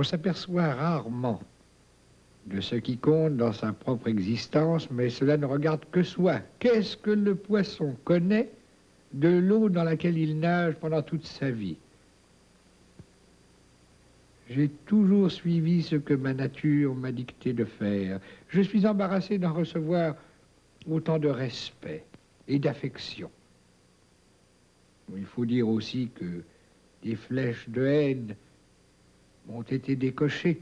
s'aperçoit rarement de ce qui compte dans sa propre existence, mais cela ne regarde que soi. Qu'est-ce que le poisson connaît de l'eau dans laquelle il nage pendant toute sa vie? J'ai toujours suivi ce que ma nature m'a dicté de faire. Je suis embarrassé d'en recevoir autant de respect et d'affection. Il faut dire aussi que des flèches de haine m'ont été décochées,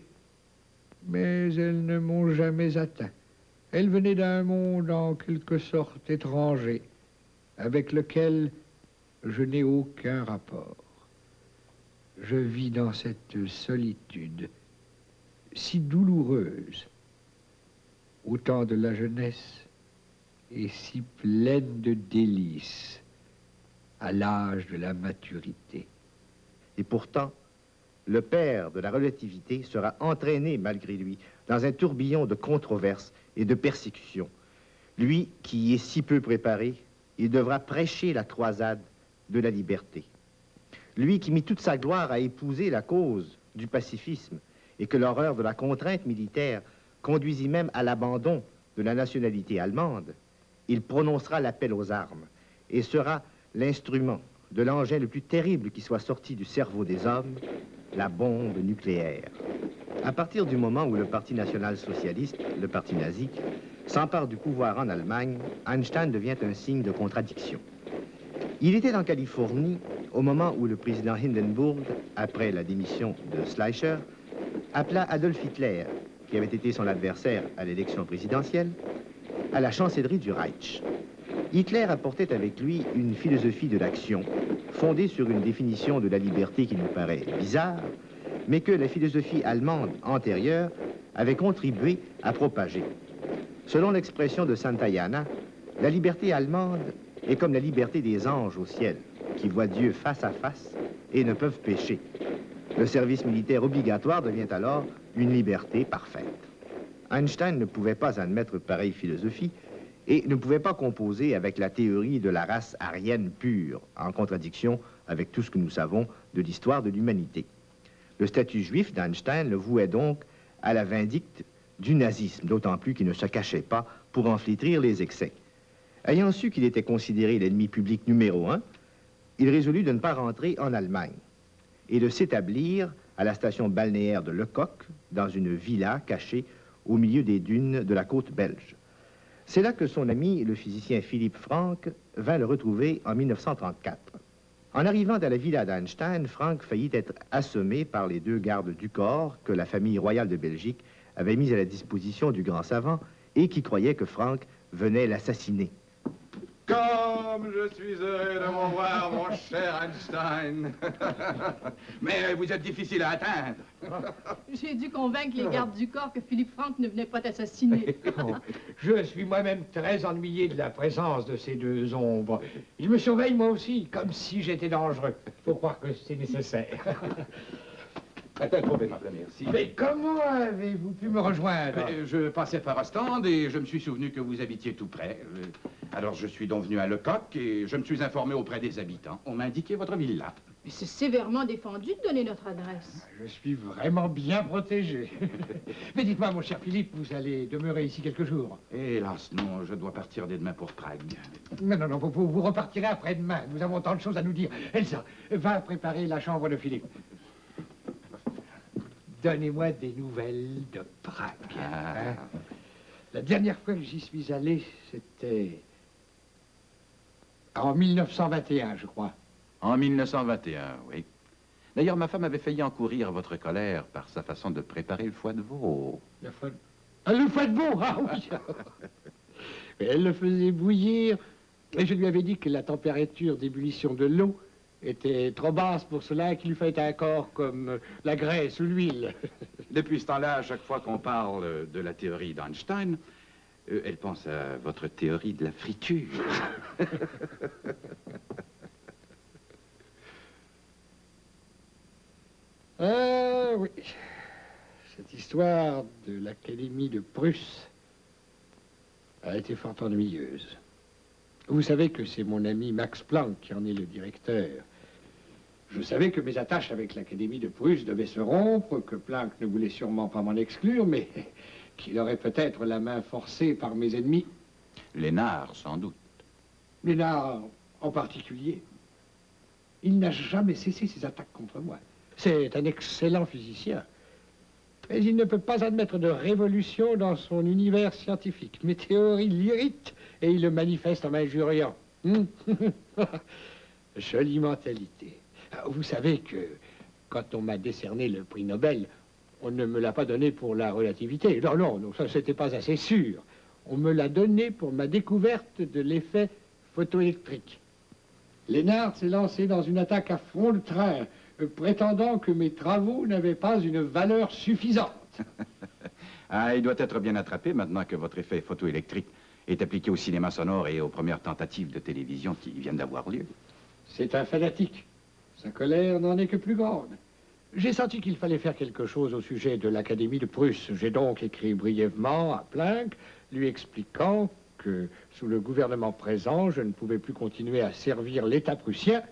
mais elles ne m'ont jamais atteint. Elles venaient d'un monde en quelque sorte étranger, avec lequel je n'ai aucun rapport. Je vis dans cette solitude si douloureuse au temps de la jeunesse et si pleine de délices à l'âge de la maturité. Et pourtant, le père de la relativité sera entraîné malgré lui dans un tourbillon de controverses et de persécutions. Lui qui y est si peu préparé, il devra prêcher la croisade de la liberté. Lui qui mit toute sa gloire à épouser la cause du pacifisme et que l'horreur de la contrainte militaire conduisit même à l'abandon de la nationalité allemande, il prononcera l'appel aux armes et sera l'instrument de l'engin le plus terrible qui soit sorti du cerveau des hommes, la bombe nucléaire. À partir du moment où le Parti national-socialiste, le parti nazi, s'empare du pouvoir en Allemagne, Einstein devient un signe de contradiction. Il était en Californie au moment où le président Hindenburg, après la démission de Schleicher, appela Adolf Hitler, qui avait été son adversaire à l'élection présidentielle, à la chancellerie du Reich. Hitler apportait avec lui une philosophie de l'action, fondée sur une définition de la liberté qui nous paraît bizarre, mais que la philosophie allemande antérieure avait contribué à propager. Selon l'expression de Santayana, la liberté allemande est comme la liberté des anges au ciel, qui voient Dieu face à face et ne peuvent pécher. Le service militaire obligatoire devient alors une liberté parfaite. Einstein ne pouvait pas admettre pareille philosophie et ne pouvait pas composer avec la théorie de la race aryenne pure, en contradiction avec tout ce que nous savons de l'histoire de l'humanité. Le statut juif d'Einstein le vouait donc à la vindicte du nazisme, d'autant plus qu'il ne se cachait pas pour en flétrir les excès. Ayant su qu'il était considéré l'ennemi public numéro 1, il résolut de ne pas rentrer en Allemagne et de s'établir à la station balnéaire de Lecoq, dans une villa cachée au milieu des dunes de la côte belge. C'est là que son ami, le physicien Philippe Franck, vint le retrouver en 1934. En arrivant à la villa d'Einstein, Franck faillit être assommé par les 2 gardes du corps que la famille royale de Belgique avait mis à la disposition du grand savant et qui croyaient que Franck venait l'assassiner. Comme je suis heureux de vous voir, mon cher Einstein. Mais vous êtes difficile à atteindre. J'ai dû convaincre les gardes du corps que Philippe Franck ne venait pas t'assassiner. Oh, je suis moi-même très ennuyé de la présence de ces 2 ombres. Ils me surveillent moi aussi, comme si j'étais dangereux. Il faut croire que c'est nécessaire. Très convenable, merci. Mais comment avez-vous pu me rejoindre? Je passais par Ostende et je me suis souvenu que vous habitiez tout près. Alors je suis donc venu à Lecoq et je me suis informé auprès des habitants. On m'a indiqué votre villa. Mais c'est sévèrement défendu de donner notre adresse. Je suis vraiment bien protégé. Mais dites-moi, mon cher Philippe, vous allez demeurer ici quelques jours? Hélas, non, je dois partir dès demain pour Prague. Non, vous repartirez après-demain. Nous avons tant de choses à nous dire. Elsa, va préparer la chambre de Philippe. Donnez-moi des nouvelles de Prague. Hein? La dernière fois que j'y suis allé, c'était en 1921, je crois. En 1921, oui. D'ailleurs, ma femme avait failli encourir votre colère par sa façon de préparer le foie de veau. Le foie de veau, ah oui. Elle le faisait bouillir, et je lui avais dit que la température d'ébullition de l'eau était trop basse pour cela, qu'il lui fallait un corps comme la graisse ou l'huile. Depuis ce temps-là, à chaque fois qu'on parle de la théorie d'Einstein, elle pense à votre théorie de la friture. Ah oui, cette histoire de l'Académie de Prusse a été fort ennuyeuse. Vous savez que c'est mon ami Max Planck qui en est le directeur. Je savais que mes attaches avec l'Académie de Prusse devaient se rompre, que Planck ne voulait sûrement pas m'en exclure, mais qu'il aurait peut-être la main forcée par mes ennemis. Lénard, sans doute. Lénard en particulier. Il n'a jamais cessé ses attaques contre moi. C'est un excellent physicien. Mais il ne peut pas admettre de révolution dans son univers scientifique. Mes théories l'irritent et il le manifeste en m'injuriant. Jolie mentalité. Vous savez que quand on m'a décerné le prix Nobel, on ne me l'a pas donné pour la relativité. Non, ça c'était pas assez sûr. On me l'a donné pour ma découverte de l'effet photoélectrique. Lénard s'est lancé dans une attaque à fond de train, prétendant que mes travaux n'avaient pas une valeur suffisante. Ah, il doit être bien attrapé maintenant que votre effet photoélectrique est appliqué au cinéma sonore et aux premières tentatives de télévision qui viennent d'avoir lieu. C'est un fanatique. Sa colère n'en est que plus grande. J'ai senti qu'il fallait faire quelque chose au sujet de l'Académie de Prusse. J'ai donc écrit brièvement à Planck, lui expliquant que sous le gouvernement présent, je ne pouvais plus continuer à servir l'État prussien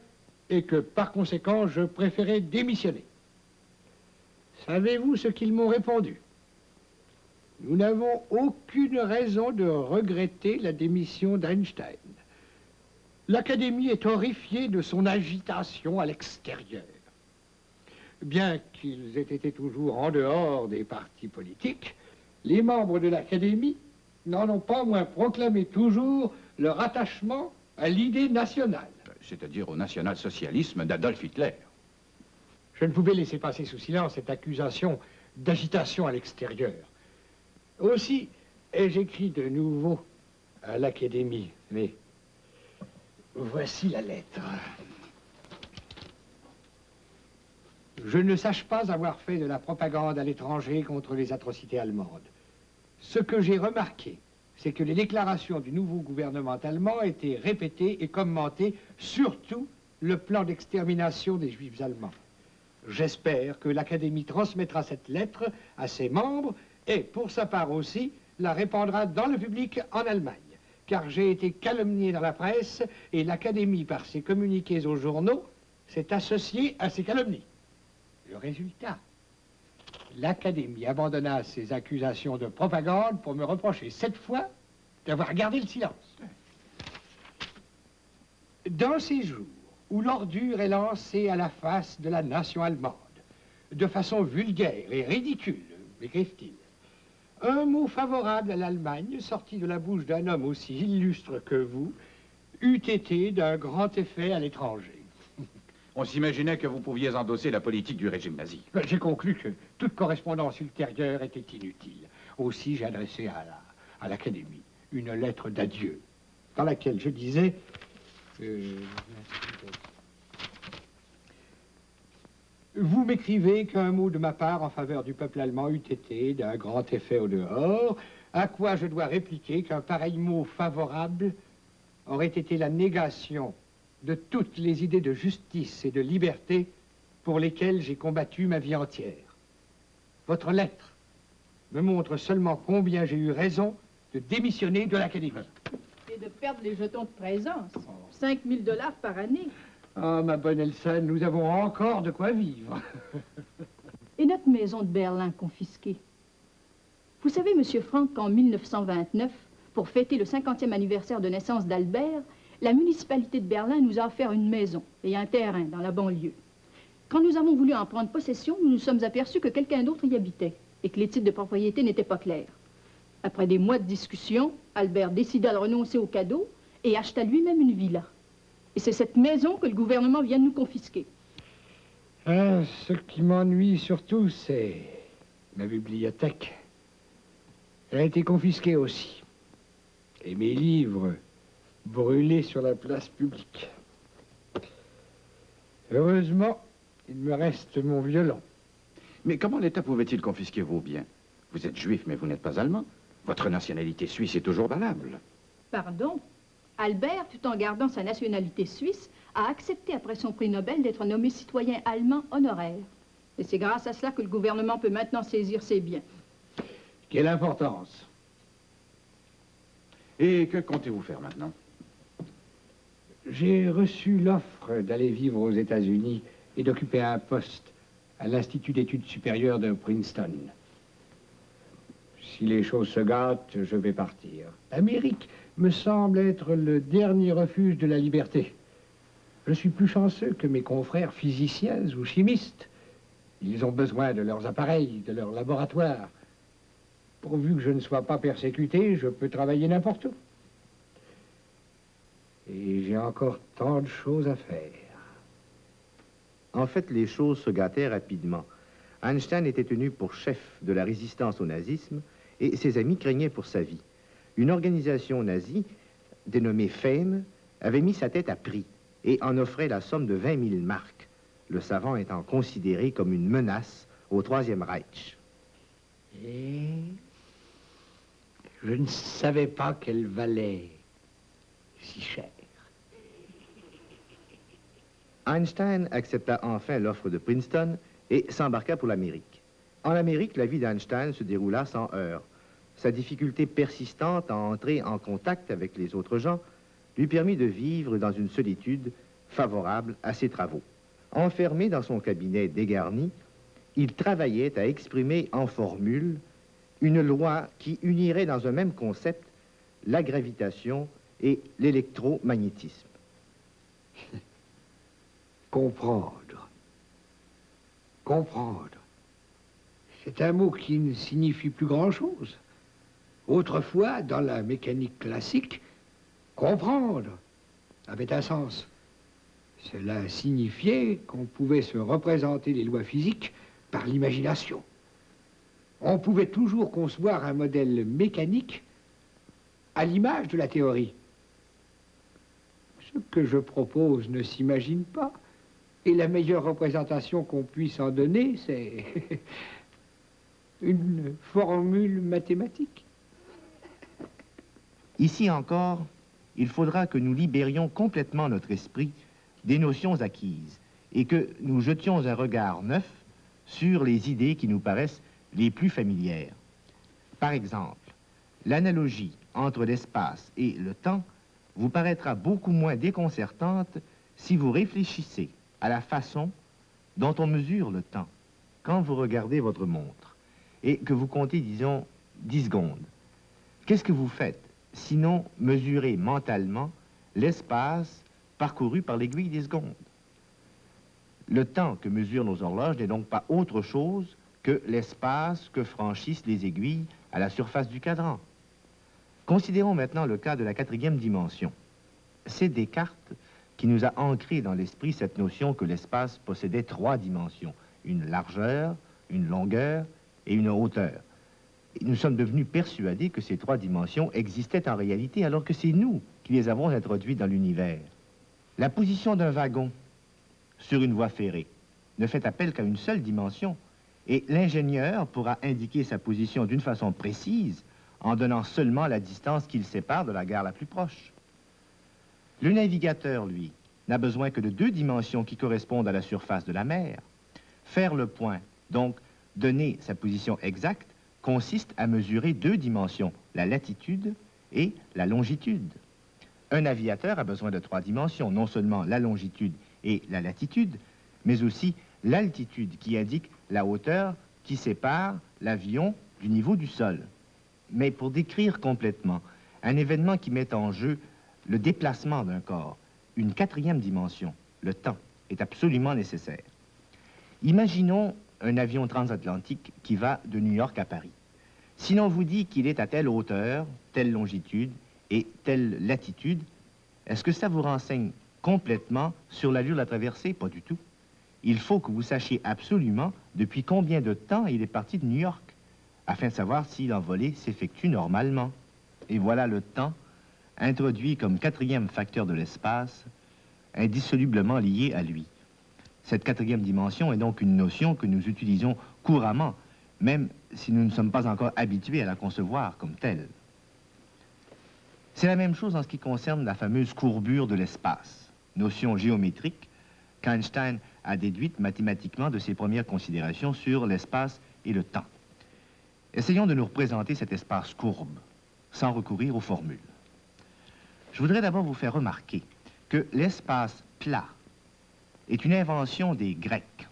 et que par conséquent, je préférais démissionner. Savez-vous ce qu'ils m'ont répondu? Nous n'avons aucune raison de regretter la démission d'Einstein. L'Académie est horrifiée de son agitation à l'extérieur. Bien qu'ils aient été toujours en dehors des partis politiques, les membres de l'Académie n'en ont pas moins proclamé toujours leur attachement à l'idée nationale. C'est-à-dire au national-socialisme d'Adolf Hitler. Je ne pouvais laisser passer sous silence cette accusation d'agitation à l'extérieur. Aussi, j'écris de nouveau à l'Académie, mais voici la lettre. Je ne sache pas avoir fait de la propagande à l'étranger contre les atrocités allemandes. Ce que j'ai remarqué, c'est que les déclarations du nouveau gouvernement allemand étaient répétées et commentées, surtout le plan d'extermination des Juifs allemands. J'espère que l'Académie transmettra cette lettre à ses membres et, pour sa part aussi, la répandra dans le public en Allemagne. Car j'ai été calomnié dans la presse et l'Académie, par ses communiqués aux journaux, s'est associée à ces calomnies. Le résultat, l'Académie abandonna ses accusations de propagande pour me reprocher cette fois d'avoir gardé le silence. Dans ces jours où l'ordure est lancée à la face de la nation allemande, de façon vulgaire et ridicule, m'écrivent-ils, un mot favorable à l'Allemagne, sorti de la bouche d'un homme aussi illustre que vous, eût été d'un grand effet à l'étranger. On s'imaginait que vous pouviez endosser la politique du régime nazi. J'ai conclu que toute correspondance ultérieure était inutile. Aussi, j'ai adressé à l'Académie une lettre d'adieu, dans laquelle je disais... Vous m'écrivez qu'un mot de ma part en faveur du peuple allemand eût été d'un grand effet au dehors, à quoi je dois répliquer qu'un pareil mot favorable aurait été la négation de toutes les idées de justice et de liberté pour lesquelles j'ai combattu ma vie entière. Votre lettre me montre seulement combien j'ai eu raison de démissionner de l'Académie. Et de perdre les jetons de présence. 5 000 $ par année. Ah, ma bonne Elsa, nous avons encore de quoi vivre. Et notre maison de Berlin confisquée. Vous savez, Monsieur Franck, qu'en 1929, pour fêter le 50e anniversaire de naissance d'Albert, la municipalité de Berlin nous a offert une maison et un terrain dans la banlieue. Quand nous avons voulu en prendre possession, nous nous sommes aperçus que quelqu'un d'autre y habitait et que les titres de propriété n'étaient pas clairs. Après des mois de discussion, Albert décida de renoncer au cadeau et acheta lui-même une villa. Et c'est cette maison que le gouvernement vient de nous confisquer. Ah, ce qui m'ennuie surtout, c'est ma bibliothèque. Elle a été confisquée aussi. Et mes livres brûlés sur la place publique. Heureusement, il me reste mon violon. Mais comment l'État pouvait-il confisquer vos biens? Vous êtes juif, mais vous n'êtes pas allemand. Votre nationalité suisse est toujours valable. Pardon? Albert, tout en gardant sa nationalité suisse, a accepté après son prix Nobel d'être nommé citoyen allemand honoraire. Et c'est grâce à cela que le gouvernement peut maintenant saisir ses biens. Quelle importance! Et que comptez-vous faire maintenant? J'ai reçu l'offre d'aller vivre aux États-Unis et d'occuper un poste à l'Institut d'études supérieures de Princeton. Si les choses se gâtent, je vais partir. L'Amérique me semble être le dernier refuge de la liberté. Je suis plus chanceux que mes confrères physiciens ou chimistes. Ils ont besoin de leurs appareils, de leurs laboratoires. Pourvu que je ne sois pas persécuté, je peux travailler n'importe où. Et j'ai encore tant de choses à faire. En fait, les choses se gâtaient rapidement. Einstein était tenu pour chef de la résistance au nazisme et ses amis craignaient pour sa vie. Une organisation nazie, dénommée Fame, avait mis sa tête à prix et en offrait la somme de 20 000 marks, le savant étant considéré comme une menace au Troisième Reich. Et je ne savais pas qu'elle valait si cher. Einstein accepta enfin l'offre de Princeton et s'embarqua pour l'Amérique. En Amérique, la vie d'Einstein se déroula sans heurts. Sa difficulté persistante à entrer en contact avec les autres gens lui permit de vivre dans une solitude favorable à ses travaux. Enfermé dans son cabinet dégarni, il travaillait à exprimer en formule une loi qui unirait dans un même concept la gravitation et l'électromagnétisme. Comprendre. Comprendre. C'est un mot qui ne signifie plus grand-chose. Autrefois, dans la mécanique classique, comprendre avait un sens. Cela signifiait qu'on pouvait se représenter les lois physiques par l'imagination. On pouvait toujours concevoir un modèle mécanique à l'image de la théorie. Ce que je propose ne s'imagine pas. Et la meilleure représentation qu'on puisse en donner, c'est une formule mathématique. Ici encore, il faudra que nous libérions complètement notre esprit des notions acquises et que nous jetions un regard neuf sur les idées qui nous paraissent les plus familières. Par exemple, l'analogie entre l'espace et le temps vous paraîtra beaucoup moins déconcertante si vous réfléchissez à la façon dont on mesure le temps quand vous regardez votre montre et que vous comptez, disons, 10 secondes. Qu'est-ce que vous faites sinon mesurer mentalement l'espace parcouru par l'aiguille des secondes? Le temps que mesurent nos horloges n'est donc pas autre chose que l'espace que franchissent les aiguilles à la surface du cadran. Considérons maintenant le cas de la 4e dimension. C'est Descartes qui nous a ancré dans l'esprit cette notion que l'espace possédait 3 dimensions, une largeur, une longueur et une hauteur. Et nous sommes devenus persuadés que ces 3 dimensions existaient en réalité alors que c'est nous qui les avons introduites dans l'univers. La position d'un wagon sur une voie ferrée ne fait appel qu'à une seule dimension et l'ingénieur pourra indiquer sa position d'une façon précise en donnant seulement la distance qui le sépare de la gare la plus proche. Le navigateur, lui, n'a besoin que de 2 dimensions qui correspondent à la surface de la mer. Faire le point, donc donner sa position exacte, consiste à mesurer 2 dimensions, la latitude et la longitude. Un aviateur a besoin de 3 dimensions, non seulement la longitude et la latitude, mais aussi l'altitude qui indique la hauteur qui sépare l'avion du niveau du sol. Mais pour décrire complètement un événement qui met en jeu le déplacement d'un corps, une 4e dimension, le temps, est absolument nécessaire. Imaginons un avion transatlantique qui va de New York à Paris. Si l'on vous dit qu'il est à telle hauteur, telle longitude et telle latitude, est-ce que ça vous renseigne complètement sur l'allure de la traversée? Pas du tout. Il faut que vous sachiez absolument depuis combien de temps il est parti de New York, afin de savoir si l'envolée s'effectue normalement. Et voilà le temps, introduit comme 4e facteur de l'espace, indissolublement lié à lui. Cette 4e dimension est donc une notion que nous utilisons couramment, même si nous ne sommes pas encore habitués à la concevoir comme telle. C'est la même chose en ce qui concerne la fameuse courbure de l'espace, notion géométrique qu'Einstein a déduite mathématiquement de ses premières considérations sur l'espace et le temps. Essayons de nous représenter cet espace courbe, sans recourir aux formules. Je voudrais d'abord vous faire remarquer que l'espace plat est une invention des Grecs.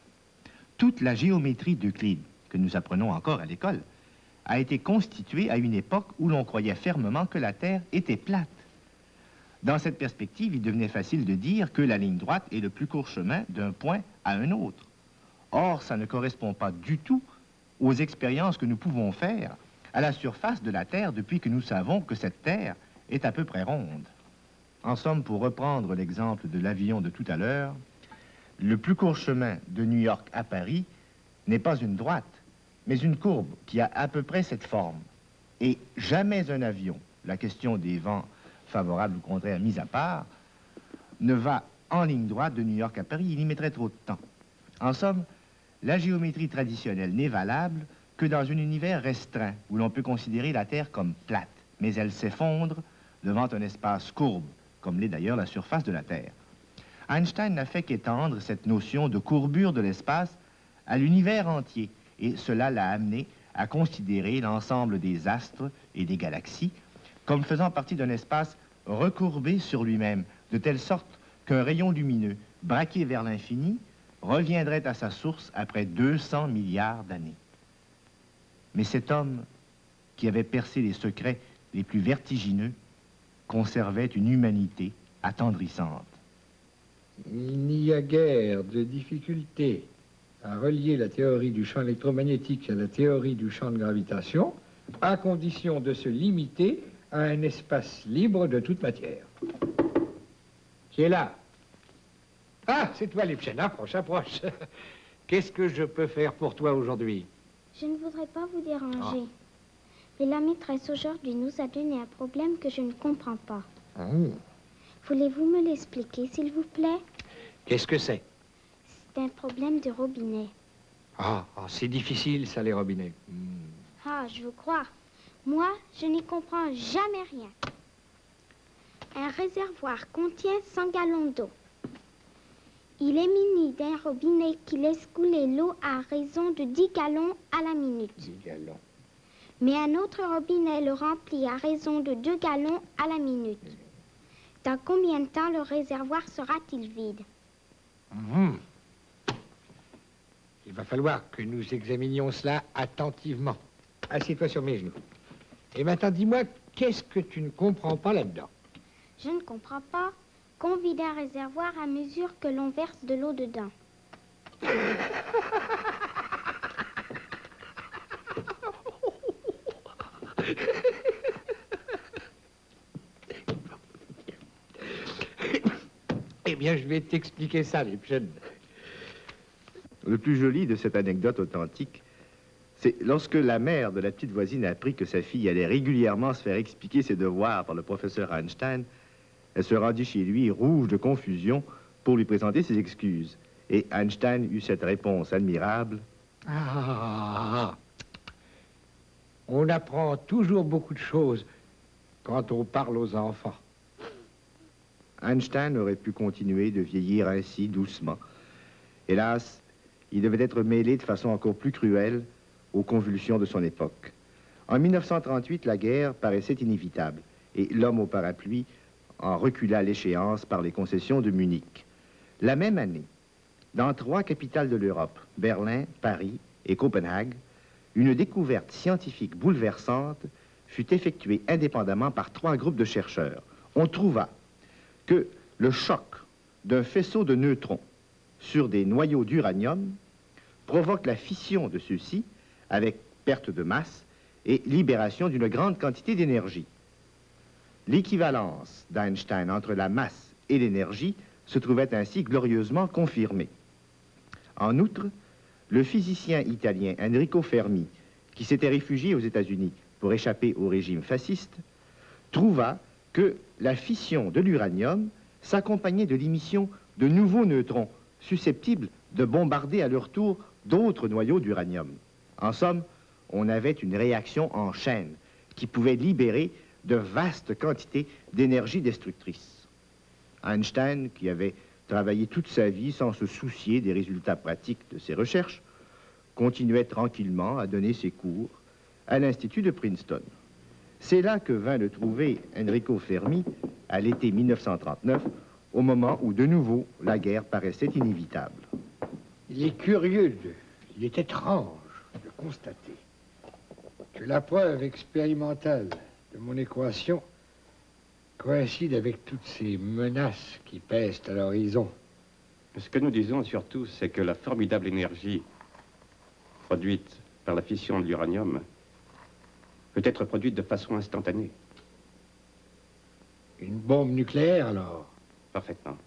Toute la géométrie d'Euclide, que nous apprenons encore à l'école, a été constituée à une époque où l'on croyait fermement que la Terre était plate. Dans cette perspective, il devenait facile de dire que la ligne droite est le plus court chemin d'un point à un autre. Or, ça ne correspond pas du tout aux expériences que nous pouvons faire à la surface de la Terre depuis que nous savons que cette Terre est à peu près ronde. En somme, pour reprendre l'exemple de l'avion de tout à l'heure, le plus court chemin de New York à Paris n'est pas une droite, mais une courbe qui a à peu près cette forme. Et jamais un avion, la question des vents favorables ou contraires mis à part, ne va en ligne droite de New York à Paris, il y mettrait trop de temps. En somme, la géométrie traditionnelle n'est valable que dans un univers restreint où l'on peut considérer la Terre comme plate, mais elle s'effondre devant un espace courbe, comme l'est d'ailleurs la surface de la Terre. Einstein n'a fait qu'étendre cette notion de courbure de l'espace à l'univers entier, et cela l'a amené à considérer l'ensemble des astres et des galaxies comme faisant partie d'un espace recourbé sur lui-même, de telle sorte qu'un rayon lumineux braqué vers l'infini reviendrait à sa source après 200 milliards d'années. Mais cet homme, qui avait percé les secrets les plus vertigineux, conservait une humanité attendrissante. Il n'y a guère de difficulté à relier la théorie du champ électromagnétique à la théorie du champ de gravitation, à condition de se limiter à un espace libre de toute matière. Qui est là? Ah, c'est toi, Lipchen. Approche, approche. Qu'est-ce que je peux faire pour toi aujourd'hui? Je ne voudrais pas vous déranger. Mais la maîtresse aujourd'hui nous a donné un problème que je ne comprends pas. Voulez-vous me l'expliquer, s'il vous plaît? Qu'est-ce que c'est? C'est un problème de robinet. C'est difficile, ça, les robinets. Ah, je vous crois. Moi, je n'y comprends jamais rien. Un réservoir contient 100 gallons d'eau. Il est muni d'un robinet qui laisse couler l'eau à raison de 10 gallons à la minute. 10 gallons. Mais un autre robinet le remplit à raison de 2 gallons à la minute. Dans combien de temps le réservoir sera-t-il vide? Il va falloir que nous examinions cela attentivement. Assieds-toi sur mes genoux. Et maintenant, dis-moi, qu'est-ce que tu ne comprends pas là-dedans? Je ne comprends pas qu'on vide un réservoir à mesure que l'on verse de l'eau dedans. Eh bien, je vais t'expliquer ça, Lipchen. Le plus joli de cette anecdote authentique, c'est lorsque la mère de la petite voisine a appris que sa fille allait régulièrement se faire expliquer ses devoirs par le professeur Einstein, elle se rendit chez lui, rouge de confusion, pour lui présenter ses excuses. Et Einstein eut cette réponse admirable. On apprend toujours beaucoup de choses quand on parle aux enfants. Einstein aurait pu continuer de vieillir ainsi doucement. Hélas, il devait être mêlé de façon encore plus cruelle aux convulsions de son époque. En 1938, la guerre paraissait inévitable et l'homme au parapluie en recula l'échéance par les concessions de Munich. La même année, dans 3 capitales de l'Europe, Berlin, Paris et Copenhague, une découverte scientifique bouleversante fut effectuée indépendamment par 3 groupes de chercheurs. On trouva que le choc d'un faisceau de neutrons sur des noyaux d'uranium provoque la fission de ceux-ci avec perte de masse et libération d'une grande quantité d'énergie. L'équivalence d'Einstein entre la masse et l'énergie se trouvait ainsi glorieusement confirmée. En outre, le physicien italien Enrico Fermi, qui s'était réfugié aux États-Unis pour échapper au régime fasciste, trouva que la fission de l'uranium s'accompagnait de l'émission de nouveaux neutrons susceptibles de bombarder à leur tour d'autres noyaux d'uranium. En somme, on avait une réaction en chaîne qui pouvait libérer de vastes quantités d'énergie destructrice. Einstein, qui avait travaillé toute sa vie sans se soucier des résultats pratiques de ses recherches, continuait tranquillement à donner ses cours à l'Institut de Princeton. C'est là que vint le trouver Enrico Fermi, à l'été 1939, au moment où, de nouveau, la guerre paraissait inévitable. Il est curieux, il est étrange de constater que la preuve expérimentale de mon équation coïncide avec toutes ces menaces qui pèsent à l'horizon. Ce que nous disons surtout, c'est que la formidable énergie produite par la fission de l'uranium peut être produite de façon instantanée. Une bombe nucléaire, alors? Parfaitement.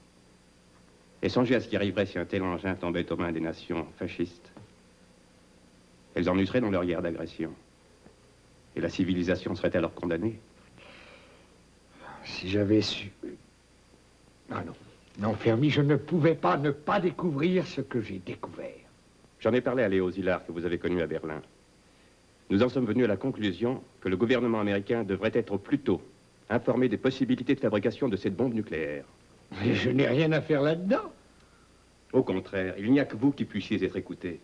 Et songez à ce qui arriverait si un tel engin tombait aux mains des nations fascistes. Elles en useraient dans leur guerre d'agression. Et la civilisation serait alors condamnée. Si j'avais su... Ah non. Non, Fermi, je ne pouvais pas ne pas découvrir ce que j'ai découvert. J'en ai parlé à Léo Szilard, que vous avez connu à Berlin. Nous en sommes venus à la conclusion que le gouvernement américain devrait être au plus tôt informé des possibilités de fabrication de cette bombe nucléaire. Mais je n'ai rien à faire là-dedans. Au contraire, il n'y a que vous qui puissiez être écouté.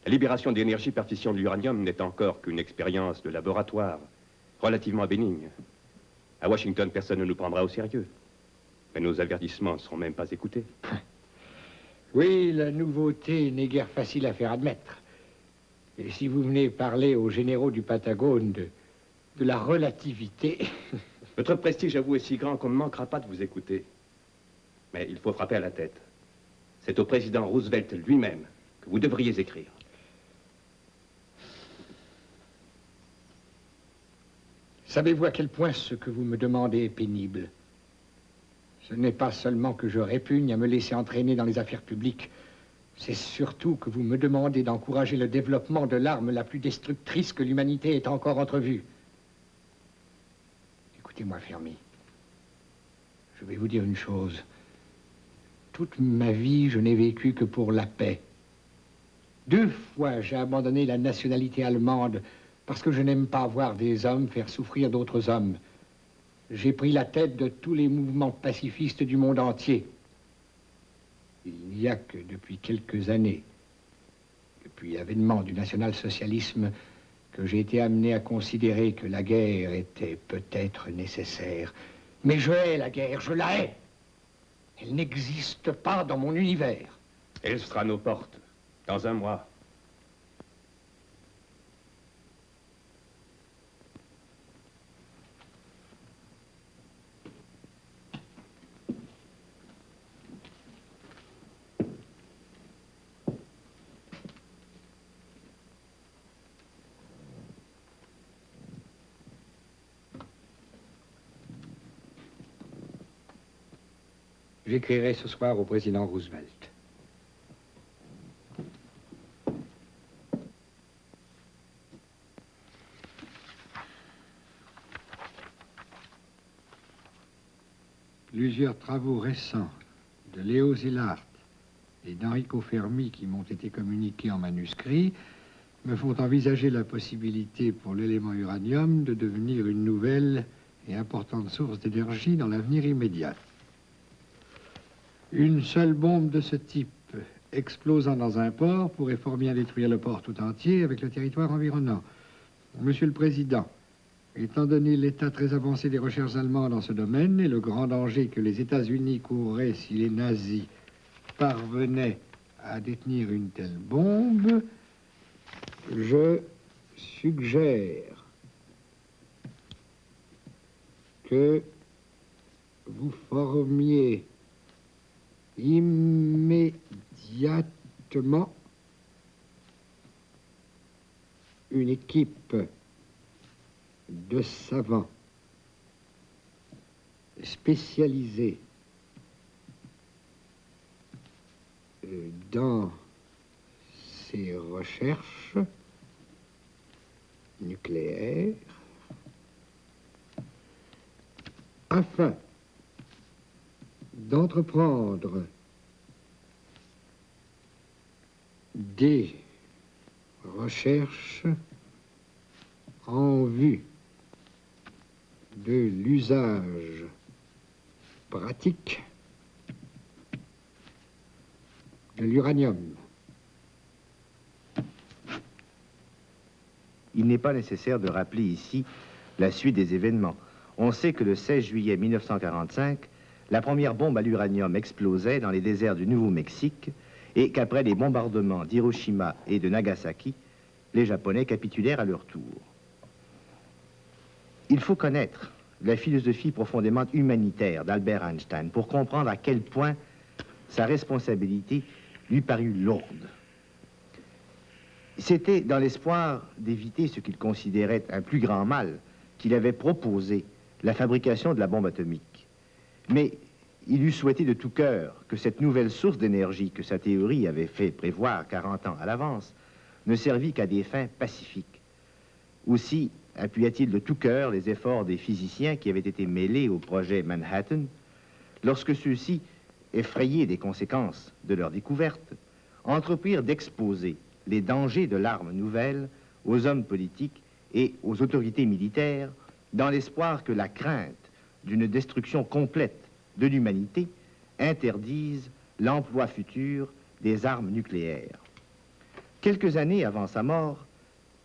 La libération d'énergie par fission de l'uranium n'est encore qu'une expérience de laboratoire, relativement bénigne. À Washington, personne ne nous prendra au sérieux. Mais nos avertissements ne seront même pas écoutés. Oui, la nouveauté n'est guère facile à faire admettre. Et si vous venez parler aux généraux du Patagone de la relativité... Votre prestige à vous est si grand qu'on ne manquera pas de vous écouter. Mais il faut frapper à la tête. C'est au président Roosevelt lui-même que vous devriez écrire. Savez-vous à quel point ce que vous me demandez est pénible? Ce n'est pas seulement que je répugne à me laisser entraîner dans les affaires publiques. C'est surtout que vous me demandez d'encourager le développement de l'arme la plus destructrice que l'humanité ait encore entrevue. Écoutez-moi, Fermi. Je vais vous dire une chose. Toute ma vie, je n'ai vécu que pour la paix. 2 fois, j'ai abandonné la nationalité allemande parce que je n'aime pas voir des hommes faire souffrir d'autres hommes. J'ai pris la tête de tous les mouvements pacifistes du monde entier. Il n'y a que depuis quelques années, depuis l'avènement du national-socialisme, que j'ai été amené à considérer que la guerre était peut-être nécessaire. Mais je hais la guerre, je la hais. Elle n'existe pas dans mon univers. Elle sera à nos portes, dans 1 mois. J'écrirai ce soir au président Roosevelt. Plusieurs travaux récents de Léo Szilard et d'Enrico Fermi qui m'ont été communiqués en manuscrit me font envisager la possibilité pour l'élément uranium de devenir une nouvelle et importante source d'énergie dans l'avenir immédiat. Une seule bombe de ce type explosant dans un port pourrait fort bien détruire le port tout entier avec le territoire environnant. Monsieur le Président, étant donné l'état très avancé des recherches allemandes dans ce domaine et le grand danger que les États-Unis courraient si les nazis parvenaient à détenir une telle bombe, je suggère que vous formiez immédiatement une équipe de savants spécialisés dans ces recherches nucléaires afin d'entreprendre des recherches en vue de l'usage pratique de l'uranium. Il n'est pas nécessaire de rappeler ici la suite des événements. On sait que le 16 juillet 1945, la première bombe à l'uranium explosait dans les déserts du Nouveau-Mexique et qu'après les bombardements d'Hiroshima et de Nagasaki, les Japonais capitulèrent à leur tour. Il faut connaître la philosophie profondément humanitaire d'Albert Einstein pour comprendre à quel point sa responsabilité lui parut lourde. C'était dans l'espoir d'éviter ce qu'il considérait un plus grand mal qu'il avait proposé la fabrication de la bombe atomique. Mais il eût souhaité de tout cœur que cette nouvelle source d'énergie que sa théorie avait fait prévoir 40 ans à l'avance ne servît qu'à des fins pacifiques. Aussi appuya-t-il de tout cœur les efforts des physiciens qui avaient été mêlés au projet Manhattan, lorsque ceux-ci, effrayés des conséquences de leur découverte, entreprirent d'exposer les dangers de l'arme nouvelle aux hommes politiques et aux autorités militaires, dans l'espoir que la crainte d'une destruction complète de l'humanité interdise l'emploi futur des armes nucléaires. Quelques années avant sa mort,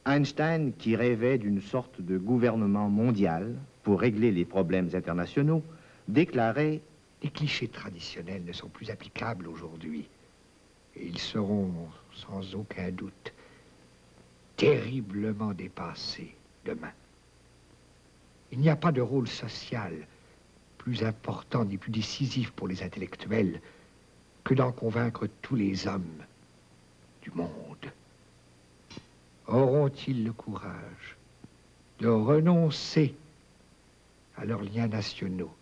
Einstein, qui rêvait d'une sorte de gouvernement mondial pour régler les problèmes internationaux, déclarait « Les clichés traditionnels ne sont plus applicables aujourd'hui. Et ils seront, sans aucun doute, terriblement dépassés demain. Il n'y a pas de rôle social plus important ni plus décisif pour les intellectuels que d'en convaincre tous les hommes du monde. Auront-ils le courage de renoncer à leurs liens nationaux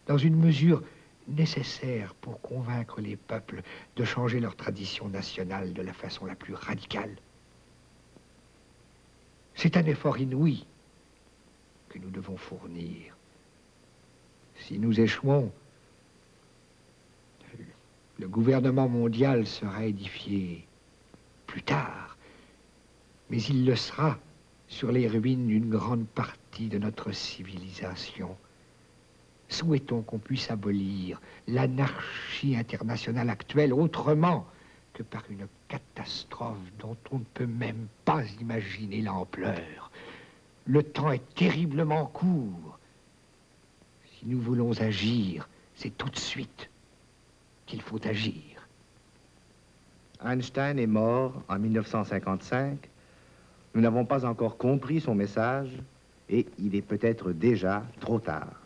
dans une mesure nécessaire pour convaincre les peuples de changer leur tradition nationale de la façon la plus radicale? C'est un effort inouï que nous devons fournir. Si nous échouons, le gouvernement mondial sera édifié plus tard, mais il le sera sur les ruines d'une grande partie de notre civilisation. Souhaitons qu'on puisse abolir l'anarchie internationale actuelle autrement que par une catastrophe dont on ne peut même pas imaginer l'ampleur. Le temps est terriblement court. Si nous voulons agir, c'est tout de suite qu'il faut agir. Einstein est mort en 1955. Nous n'avons pas encore compris son message et il est peut-être déjà trop tard.